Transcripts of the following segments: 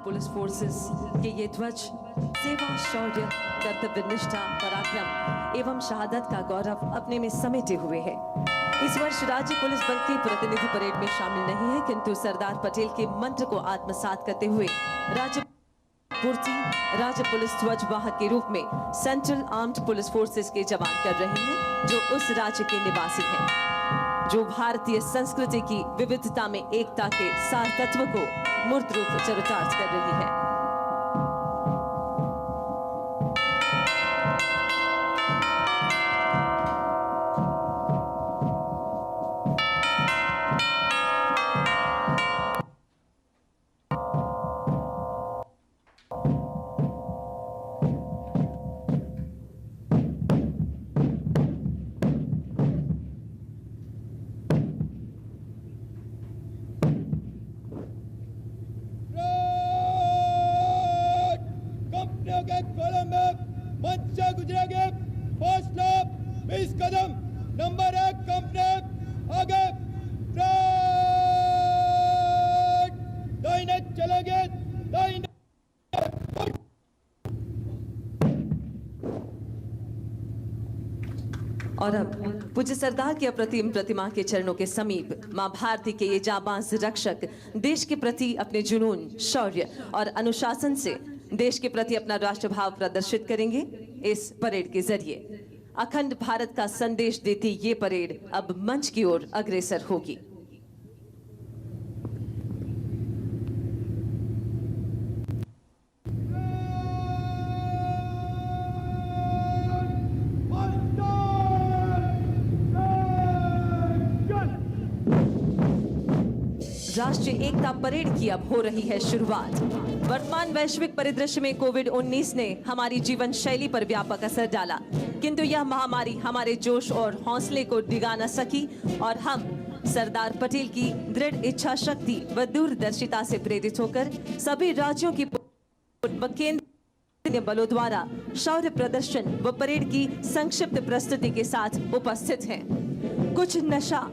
Police forces के ये ध्वज सेवा, शौर्य, कर्तव्य निष्ठा, पराक्रम एवं शहादत का गौरव अपने में समेटे हुए है। इस वर्ष राज्य पुलिस बल के प्रतिनिधि परेड में शामिल नहीं है, किंतु सरदार पटेल के मंत्र को आत्मसात करते हुए राज्य पुलिस ध्वज वाहक के रूप में सेंट्रल आर्म्ड पुलिस फोर्सेस के जवान कर रहे हैं, जो उस राज्य के निवासी हैं, जो भारतीय संस्कृति की विविधता में एकता के सार तत्व को मूर्त रूप चरितार्थ कर रही है। गुजरेंगे 20 कदम, नंबर 1 कंपनी आगे, दाहिने चलेंगे, दाहिने। और अब पूज्य सरदार की अप्रतिम प्रतिमा के चरणों के समीप मां भारती के ये जाबाज रक्षक देश के प्रति अपने जुनून, शौर्य और अनुशासन से देश के प्रति अपना राष्ट्रभाव प्रदर्शित करेंगे। इस परेड के जरिए अखंड भारत का संदेश देती ये परेड अब मंच की ओर अग्रसर होगी। राष्ट्रीय एकता परेड की अब हो रही है शुरुआत। वर्तमान वैश्विक परिदृश्य में कोविड-19 ने हमारी जीवन शैली पर व्यापक असर डाला, किंतु यह महामारी हमारे जोश और हौसले को डिगा न सकी और हम सरदार पटेल की दृढ़ इच्छा शक्ति व दूरदर्शिता से प्रेरित होकर सभी राज्यों की केंद्रीय बलों द्वारा शौर्य प्रदर्शन व परेड की संक्षिप्त प्रस्तुति के साथ उपस्थित हैं। कुछ नशा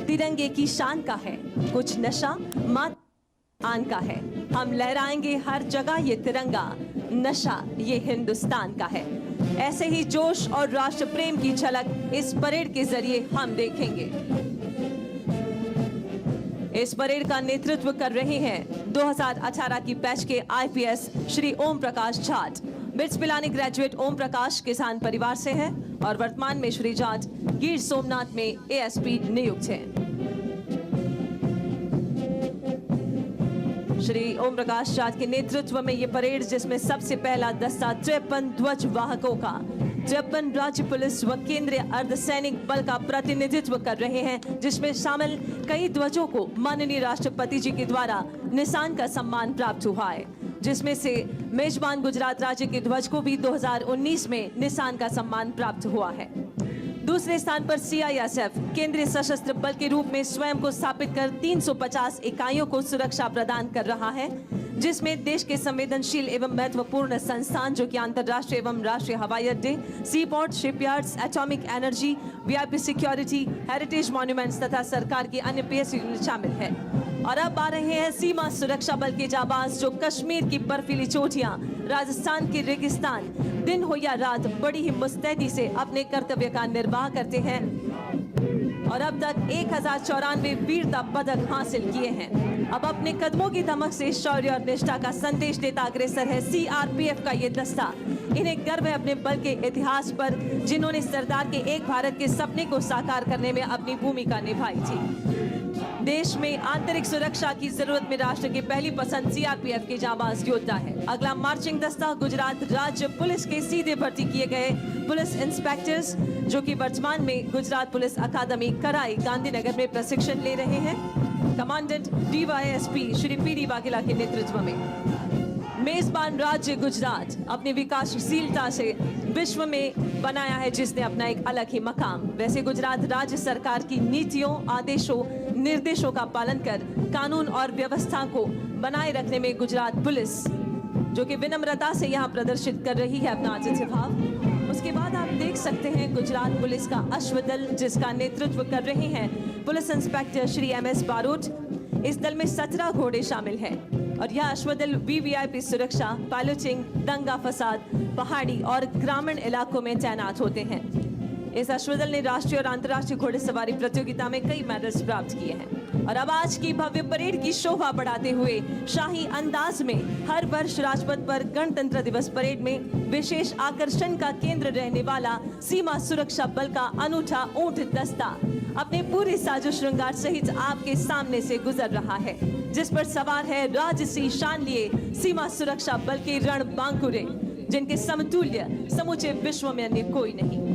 तिरंगे की शान का है, कुछ नशा आन का है। हम लहराएंगे हर जगह ये तिरंगा, नशा ये हिंदुस्तान का है। ऐसे ही जोश और राष्ट्र प्रेम की झलक इस परेड के जरिए हम देखेंगे। इस परेड का नेतृत्व कर रहे हैं 2018 की बैच के IPS Shri Om Prakash Jat. Bits Pilani graduate Om Prakash किसान परिवार से हैं और वर्तमान में श्री जाट गिर सोमनाथ में एएसपी नियुक्त हैं। श्री ओम प्रकाश जाट के नेतृत्व में ये परेड, जिसमें सबसे पहला दस्ता 53 ध्वज वाहकों का 53 राज्य पुलिस व केंद्रीय अर्धसैनिक बल का प्रतिनिधित्व कर रहे हैं, जिसमें शामिल कई ध्वजों को माननीय राष्ट्रपति जी के द्वारा निशान का सम्मान प्राप्त हुआ है, जिसमें से मेजबान गुजरात राज्य के ध्वज को भी 2019 में निशान का सम्मान प्राप्त हुआ है। दूसरे स्थान पर सीआईएसएफ केंद्रीय सशस्त्र बल के रूप में स्वयं को स्थापित कर 350 इकाइयों को सुरक्षा प्रदान कर रहा है, जिसमें देश के संवेदनशील एवं महत्वपूर्ण संस्थान जो कि अंतर्राष्ट्रीय एवं राष्ट्रीय हवाई अड्डे, C port, shipyards, atomic energy, VIP security, heritage monuments तथा सरकार की अन्य पीएसयू यूनिट शामिल है। और अब आ रहे हैं सीमा सुरक्षा बल के जाबाज, जो कश्मीर की बर्फीली चोटियां, राजस्थान के रेगिस्तान, दिन हो या रात बड़ी ही मुस्तैदी से अपने कर्तव्य का निर्वाह करते हैं और अब तक 1094 वीरता पदक हासिल किए हैं। अब अपने कदमों की धमक से शौर्य और निष्ठा का संदेश देता अग्रसर है सीआरपीएफ का ये दस्ता। इन्हें गर्व है अपने बल के इतिहास पर, जिन्होंने सरदार के एक भारत के सपने को साकार करने में अपनी भूमिका निभाई थी। देश में आंतरिक सुरक्षा की जरूरत में राष्ट्र की पहली पसंद सीआरपीएफ के जाबाज योद्धा है। अगला मार्चिंग दस्ता गुजरात राज्य पुलिस के सीधे भर्ती किए गए पुलिस इंस्पेक्टर्स, जो कि वर्तमान में गुजरात पुलिस अकादमी कराई गांधीनगर में प्रशिक्षण ले रहे हैं। Commandant DYSP Shri PD Vaghela के नेतृत्व में मेजबान राज्य गुजरात अपनी विकासशीलता से विश्व में बनाया है, जिसने अपना एक अलग ही मकाम। वैसे गुजरात राज्य सरकार की नीतियों, आदेशों, निर्देशों का पालन कर कानून और व्यवस्था को बनाए रखने में गुजरात पुलिस, जो कि विनम्रता से यहाँ प्रदर्शित कर रही है अपना आतिथ्य भाव। उसके बाद आप देख सकते हैं गुजरात पुलिस का अश्वदल, जिसका नेतृत्व कर रहे हैं police inspector Shri MS Barot. इस दल में 17 घोड़े शामिल हैं। और यह अश्वदल वीवीआईपी सुरक्षा, पायलटिंग, दंगा फसाद, पहाड़ी और ग्रामीण इलाकों में तैनात होते हैं। इस अश्वदल ने राष्ट्रीय और अंतर्राष्ट्रीय घोड़सवारी प्रतियोगिता में कई मेडल्स प्राप्त किए हैं। और अब आज की भव्य परेड की शोभा बढ़ाते हुए शाही अंदाज में हर वर्ष राजपथ पर गणतंत्र दिवस परेड में विशेष आकर्षण का केंद्र रहने वाला सीमा सुरक्षा बल का अनूठा ऊंट दस्ता अपने पूरे साजो श्रृंगार सहित आपके सामने से गुजर रहा है, जिस पर सवार है राजसी शान लिए सीमा सुरक्षा बल के रणबांकुरे, जिनके समतुल्य समूचे विश्व में अन्य कोई नहीं।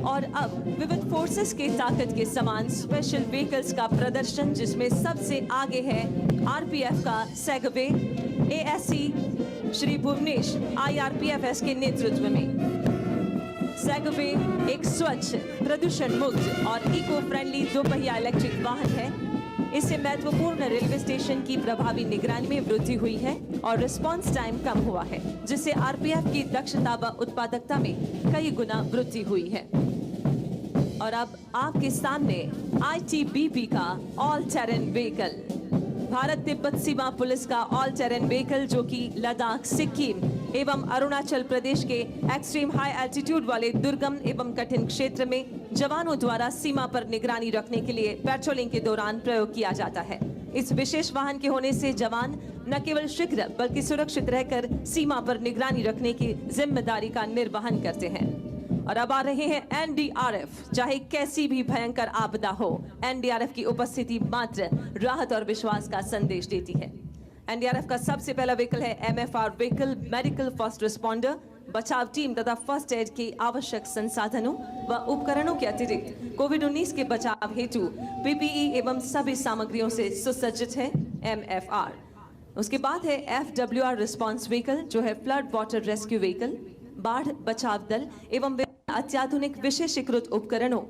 और अब विविध फोर्सेस के ताकत के समान स्पेशल व्हीकल्स का प्रदर्शन, जिसमें सबसे आगे है आरपीएफ का segue, ASC Shri Bhuvnesh IRPFS के नेतृत्व में। सेगवे एक स्वच्छ, प्रदूषण मुक्त और इको फ्रेंडली दोपहिया इलेक्ट्रिक वाहन है। इससे महत्वपूर्ण रेलवे स्टेशन की प्रभावी निगरानी में वृद्धि हुई है और रिस्पांस टाइम कम हुआ है, जिससे आरपीएफ की दक्षता व उत्पादकता में कई गुना वृद्धि हुई है। और अब आपके सामने आईटीबीपी का all terrain vehicle, Bharat Tibet सीमा पुलिस का ऑल टेरेन व्हीकल, जो कि लद्दाख, सिक्किम एवं अरुणाचल प्रदेश के एक्सट्रीम हाई एल्टीट्यूड वाले दुर्गम एवं कठिन क्षेत्र में जवानों द्वारा सीमा पर निगरानी रखने के लिए पेट्रोलिंग के दौरान प्रयोग किया जाता है। इस विशेष वाहन के होने से जवान न केवल शीघ्र बल्कि सुरक्षित रहकर सीमा पर निगरानी रखने की जिम्मेदारी का निर्वहन करते हैं। और अब आ रहे हैं एनडीआरएफ। चाहे कैसी भी भयंकर आपदा हो, एनडीआरएफ की उपस्थिति मात्र राहत और विश्वास का संदेश देती है। एनडीआरएफ का सबसे पहला व्हीकल है MFR vehicle, medical first responder, बचाव टीम तथा फर्स्ट एड के आवश्यक संसाधनों व उपकरणों के अतिरिक्त कोविड-19 के बचाव हेतु पीपीई एवं सभी सामग्रियों से सुसज्जित है एमएफआर। उसके बाद है एफडब्ल्यूआर रिस्पॉन्स व्हीकल, जो है फ्लड वाटर रेस्क्यू व्हीकल, बाढ़ बचाव दल एवं अत्याधुनिक विशेषीकृत उपकरणों,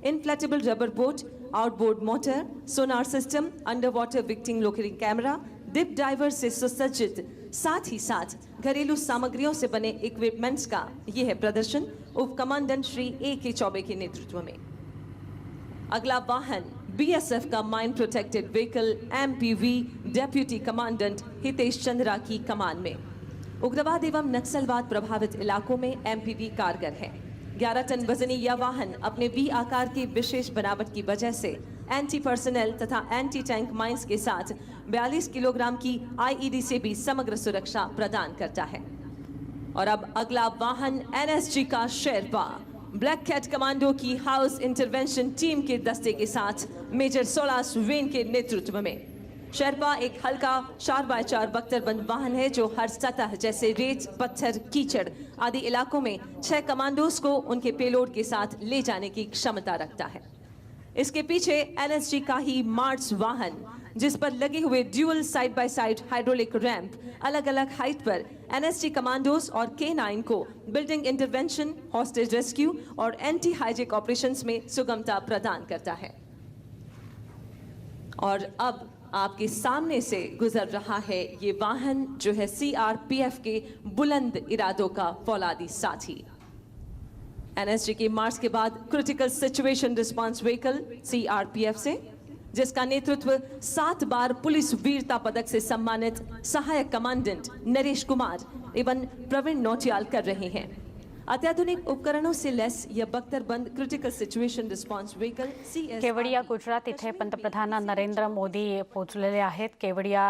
inflatable rubber boat, outboard motor, sonar system, under water victim locating camera, deep diver से सुसज्जित, साथ ही साथ घरेलू सामग्रियों से बने इक्विपमेंट्स का यह है प्रदर्शन उप कमांडेंट श्री ए.के. चौबे के नेतृत्व में। अगला वाहन बीएसएफ का mine protected vehicle MPV, deputy commandant Hitesh Chandra की कमान में। उग्रवाद एवं नक्सलवाद प्रभावित इलाकों में एमपीवी कारगर है। 11 टन वजनी यह वाहन अपने वी आकार की विशेष बनावट की वजह से एंटी पर्सनल तथा एंटी टैंक माइंस के साथ 42 किलोग्राम की आईईडी से भी समग्र सुरक्षा प्रदान करता है। और अब अगला वाहन एनएसजी का शेरपा, ब्लैक कैट कमांडो की हाउस इंटरवेंशन टीम के दस्ते के साथ मेजर सोलास वेन के नेतृत्व में। शेरपा एक हल्का 4x4 बख्तरबंद वाहन है, जो हर सतह जैसे रेत, पत्थर, कीचड़ आदि इलाकों में 6 कमांडोज को उनके पेलोड के साथ ले जाने की क्षमता रखता है। इसके पीछे एनएसजी का ही मार्च वाहन, जिस पर लगे हुए dual side by side hydraulic ramp अलग अलग हाइट पर एनएसजी कमांडोज और K9 को बिल्डिंग इंटरवेंशन, हॉस्टेज रेस्क्यू और एंटी हाइजेक ऑपरेशंस में सुगमता प्रदान करता है। और अब आपके सामने से गुजर रहा है ये वाहन, जो है सीआरपीएफ के बुलंद इरादों का फौलादी साथी। एनएसजी के मार्च के बाद critical situation response vehicle CRPF से, जिसका नेतृत्व 7 बार पुलिस वीरता पदक से सम्मानित सहायक कमांडेंट नरेश कुमार एवं प्रवीण नौटियाल कर रहे हैं। अत्याधुनिक उपकरणों से लैस यह बख्तरबंद critical situation response vehicle Kevadia Gujarat इथे पंतप्रधान नरेंद्र मोदी पोहोचलेले आहेत। केवडिया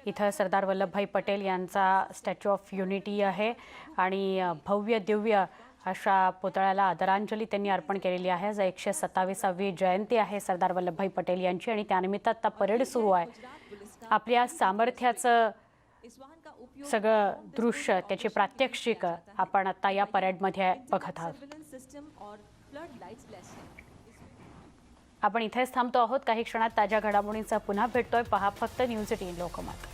इथं सरदार वल्लभभाई पटेल यांचा स्टॅच्यू ऑफ युनिटी आहे आणि भव्य दिव्य अशा पुतळ्याला आदरांजली त्यांनी अर्पण केलेली आहे। आज 127वी जयंती आहे सरदार वल्लभभाई पटेल यांची आणि त्यानिमित्त आता परेड सुरू आहे। आपल्या सामर्थ्याचं सगळं दृश्य, त्याची प्रात्यक्षिक आपण आता या परेडमध्ये बघत आहोत। आपण इथेच थांबतो आहोत। काही क्षणात ताज्या घडामोडींचा पुन्हा भेटतोय। पहा फक्त न्यूज 18 लोकमत।